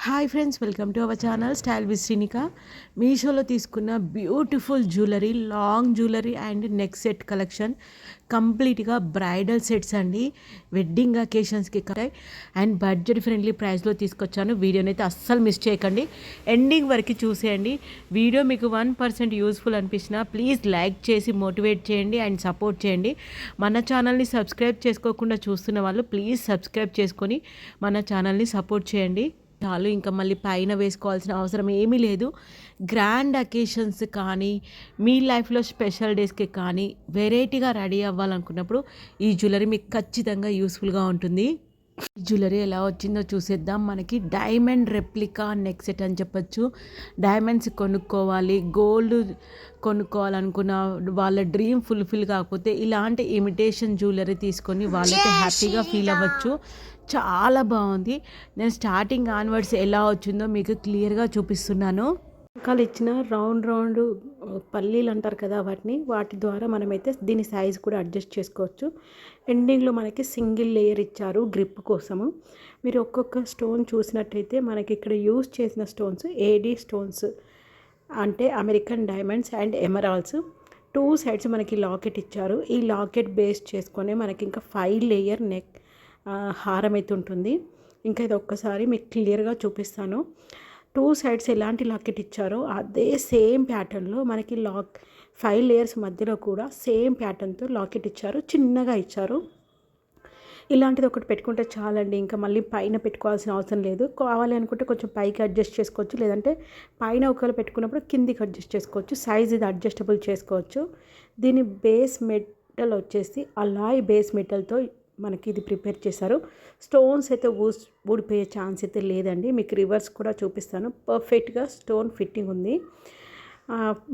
Hi friends, welcome to our channel style with Srinika. మీషోలో తీసుకున్న beautiful jewellery, long jewellery and neck set collection కంప్లీట్గా bridal sets అండి. Wedding అకేషన్స్కి and budget friendly ప్రైస్లో తీసుకొచ్చాను. వీడియోని అయితే అస్సలు మిస్ చేయకండి, ఎండింగ్ వరకు చూసేయండి. వీడియో మీకు 1% యూస్ఫుల్ అనిపించినా ప్లీజ్ లైక్ చేసి మోటివేట్ చేయండి అండ్ సపోర్ట్ చేయండి. మన ఛానల్ని సబ్స్క్రైబ్ చేసుకోకుండా చూస్తున్న వాళ్ళు ప్లీజ్ సబ్స్క్రైబ్ చేసుకొని మన ఛానల్ని సపోర్ట్ చేయండి. చాలు, ఇంకా మళ్ళీ పైన వేసుకోవాల్సిన అవసరం ఏమీ లేదు. గ్రాండ్ అకేషన్స్ కానీ, మీ లైఫ్లో స్పెషల్ డేస్కి కానీ వెరైటీగా రెడీ అవ్వాలనుకున్నప్పుడు ఈ జ్యువెలరీ మీకు ఖచ్చితంగా యూస్ఫుల్గా ఉంటుంది. ఈ జ్యువెలరీ ఎలా వచ్చిందో చూసేద్దాం. మనకి డైమండ్ రెప్లికా నెక్ సెట్ అని చెప్పచ్చు. డైమండ్స్ కొనుక్కోవాలి, గోల్డ్ కొనుక్కోవాలనుకున్న వాళ్ళ డ్రీమ్ ఫుల్ఫిల్ కాకపోతే ఇలాంటి ఇమిటేషన్ జ్యువెలరీ తీసుకొని వాళ్ళైతే హ్యాపీగా ఫీల్ అవ్వచ్చు. చాలా బాగుంది. నేను స్టార్టింగ్ ఆన్వర్డ్స్ ఎలా వచ్చిందో మీకు క్లియర్గా చూపిస్తున్నాను. రకాలు ఇచ్చిన రౌండ్ పల్లీలు అంటారు కదా, వాటి ద్వారా మనమైతే దీని సైజ్ కూడా అడ్జస్ట్ చేసుకోవచ్చు. ఎండింగ్లో మనకి సింగిల్ లేయర్ ఇచ్చారు గ్రిప్ కోసము. మీరు ఒక్కొక్క స్టోన్ చూసినట్టయితే మనకి ఇక్కడ యూజ్ చేసిన స్టోన్స్ ఏడీ స్టోన్స్, అంటే American diamonds and emeralds. 2 sides మనకి లాకెట్ ఇచ్చారు. ఈ లాకెట్ బేస్ చేసుకొని మనకి ఇంకా 5 లేయర్ నెక్ హారం అయితే ఉంటుంది. ఇంకా ఇది ఒక్కసారి మీకు క్లియర్గా చూపిస్తాను. 2 సైడ్స్ ఎలాంటి లాకెట్ ఇచ్చారో అదే సేమ్ ప్యాటర్న్లో మనకి 5 లేయర్స్ మధ్యలో కూడా సేమ్ ప్యాటర్న్తో లాకెట్ ఇచ్చారు, చిన్నగా ఇచ్చారు. ఇలాంటిది ఒకటి పెట్టుకుంటే చాలండి, ఇంకా మళ్ళీ పైన పెట్టుకోవాల్సిన అవసరం లేదు. కావాలి అనుకుంటే కొంచెం పైకి అడ్జస్ట్ చేసుకోవచ్చు, లేదంటే పైన ఒకవేళ పెట్టుకున్నప్పుడు కిందికి అడ్జస్ట్ చేసుకోవచ్చు. సైజ్ ఇది అడ్జస్టబుల్ చేసుకోవచ్చు. దీని బేస్ మెటల్ వచ్చేసి అలాయ్ బేస్ మెటల్తో మనకి ఇది ప్రిపేర్ చేశారు. స్టోన్స్ అయితే ఊడిపోయే ఛాన్స్ అయితే లేదండి. మీకు రివర్స్ కూడా చూపిస్తాను. పర్ఫెక్ట్గా స్టోన్ ఫిట్టింగ్ ఉంది.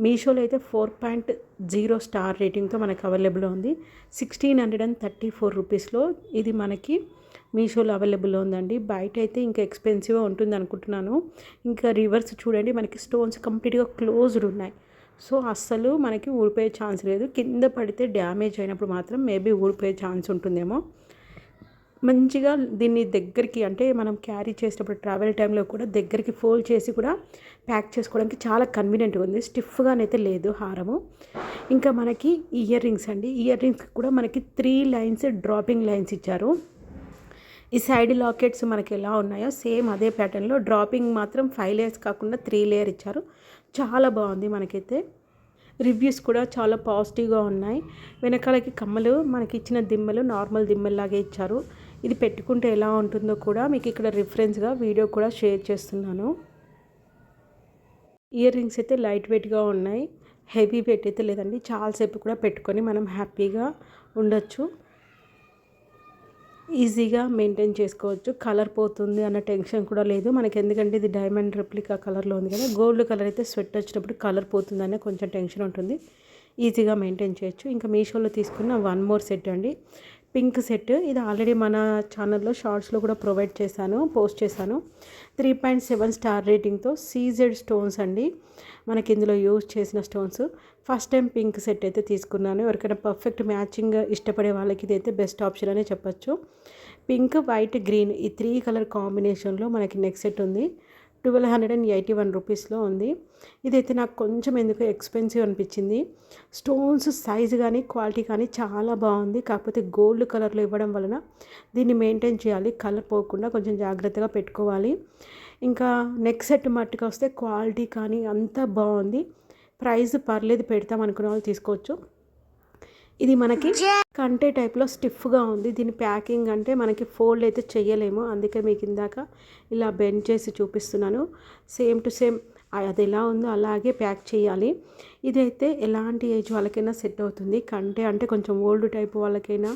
మీషోలో అయితే 4.0 స్టార్ రేటింగ్తో మనకు అవైలబుల్ ఉంది. 1634 రూపీస్లో ఇది మనకి మీషోలో అవైలబుల్లో ఉందండి. బయట అయితే ఇంకా ఎక్స్పెన్సివ్గా ఉంటుంది అనుకుంటున్నాను. ఇంకా రివర్స్ చూడండి, మనకి స్టోన్స్ కంప్లీట్గా క్లోజ్డ్ ఉన్నాయి. సో అస్సలు మనకి ఊడిపోయే ఛాన్స్ లేదు. కింద పడితే డ్యామేజ్ అయినప్పుడు మాత్రం మేబీ ఊడిపోయే ఛాన్స్ ఉంటుందేమో. మంచిగా దీన్ని దగ్గరికి, అంటే మనం క్యారీ చేసేటప్పుడు ట్రావెల్ టైంలో కూడా దగ్గరికి ఫోల్డ్ చేసి కూడా ప్యాక్ చేసుకోవడానికి చాలా కన్వీనియంట్గా ఉంది. స్టిఫ్గానైతే లేదు హారము. ఇంకా మనకి ఇయర్ రింగ్స్ అండి. ఇయర్ రింగ్స్ కూడా మనకి 3 లైన్స్ డ్రాపింగ్ లైన్స్ ఇచ్చారు. ఈ సైడ్ లాకెట్స్ మనకి ఎలా ఉన్నాయో సేమ్ అదే ప్యాటర్న్లో డ్రాపింగ్ మాత్రం 5 లేయర్స్ కాకుండా 3 లేయర్ ఇచ్చారు. చాలా బాగుంది. మనకైతే రివ్యూస్ కూడా చాలా పాజిటివ్గా ఉన్నాయి. వెనకాలకి కమ్మలు మనకి ఇచ్చిన దిమ్మలు నార్మల్ దిమ్మల్లాగే ఇచ్చారు. ఇది పెట్టుకుంటే ఎలా ఉంటుందో కూడా మీకు ఇక్కడ రిఫరెన్స్గా వీడియో కూడా షేర్ చేస్తున్నాను. ఇయర్ రింగ్స్ అయితే లైట్ వెయిట్గా ఉన్నాయి, హెవీ వెయిట్ అయితే లేదండి. చాలాసేపు కూడా పెట్టుకొని మనం హ్యాపీగా ఉండొచ్చు, ఈజీగా మెయింటైన్ చేసుకోవచ్చు. కలర్ పోతుంది అన్న టెన్షన్ కూడా లేదు మనకి, ఎందుకంటే ఇది డైమండ్ రెప్లికా కలర్లో ఉంది కదా. గోల్డ్ కలర్ అయితే స్వెట్ వచ్చినప్పుడు కలర్ పోతుందనే కొంచెం టెన్షన్ ఉంటుంది. ఈజీగా మెయింటైన్ చేయొచ్చు. ఇంకా మీషోలో తీసుకున్న 1 మోర్ సెట్ అండి, పింక్ సెట్. ఇది ఆల్రెడీ మన ఛానల్లో షార్ట్స్లో కూడా పోస్ట్ చేశాను. 3.7 స్టార్ రేటింగ్తో సీజెడ్ స్టోన్స్ అండి. మనకి ఇందులో యూజ్ చేసిన stones. First time pink set అయితే తీసుకున్నాను. ఎవరికైనా పర్ఫెక్ట్ మ్యాచింగ్ ఇష్టపడే వాళ్ళకి ఇదైతే బెస్ట్ ఆప్షన్ అనే చెప్పచ్చు. పింక్, వైట్, గ్రీన్ ఈ 3 కలర్ కాంబినేషన్లో మనకి నెక్ సెట్ ఉంది. 1281 రూపీస్లో ఉంది. ఇదైతే నాకు కొంచెం ఎందుకు ఎక్స్పెన్సివ్ అనిపించింది. స్టోన్స్ సైజు కానీ క్వాలిటీ కానీ చాలా బాగుంది. కాకపోతే గోల్డ్ కలర్లో ఇవ్వడం వలన దీన్ని మెయింటైన్ చేయాలి, కలర్ పోకుండా కొంచెం జాగ్రత్తగా పెట్టుకోవాలి. ఇంకా నెక్ సెట్ మట్టుకు వస్తే క్వాలిటీ కానీ అంతా బాగుంది. ప్రైస్ పర్లేదు, పెడతాం అనుకునే వాళ్ళు తీసుకోవచ్చు. ఇది మనకి కంటే టైప్లో స్టిఫ్గా ఉంది. దీని ప్యాకింగ్ అంటే మనకి ఫోల్డ్ అయితే చేయలేము, అందుకే మీకు ఇందాక ఇలా బెండ్ చేసి చూపిస్తున్నాను. సేమ్ టు సేమ్ అది ఎలా ఉందో అలాగే ప్యాక్ చేయాలి. ఇదైతే ఎలాంటి ఏజ్ వాళ్ళకైనా సెట్ అవుతుంది. కంటే అంటే కొంచెం ఓల్డ్ టైప్ వాళ్ళకైనా,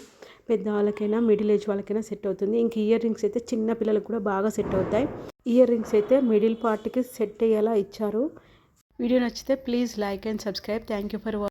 పెద్దవాళ్ళకైనా, మిడిల్ ఏజ్ వాళ్ళకైనా సెట్ అవుతుంది. ఇంక ఇయర్ రింగ్స్ అయితే చిన్న పిల్లలకు కూడా బాగా సెట్ అవుతాయి. ఇయర్ రింగ్స్ అయితే మిడిల్ పార్ట్కి సెట్ అయ్యేలా ఇచ్చారు. వీడియో నచ్చితే please like and subscribe. Thank you for watching.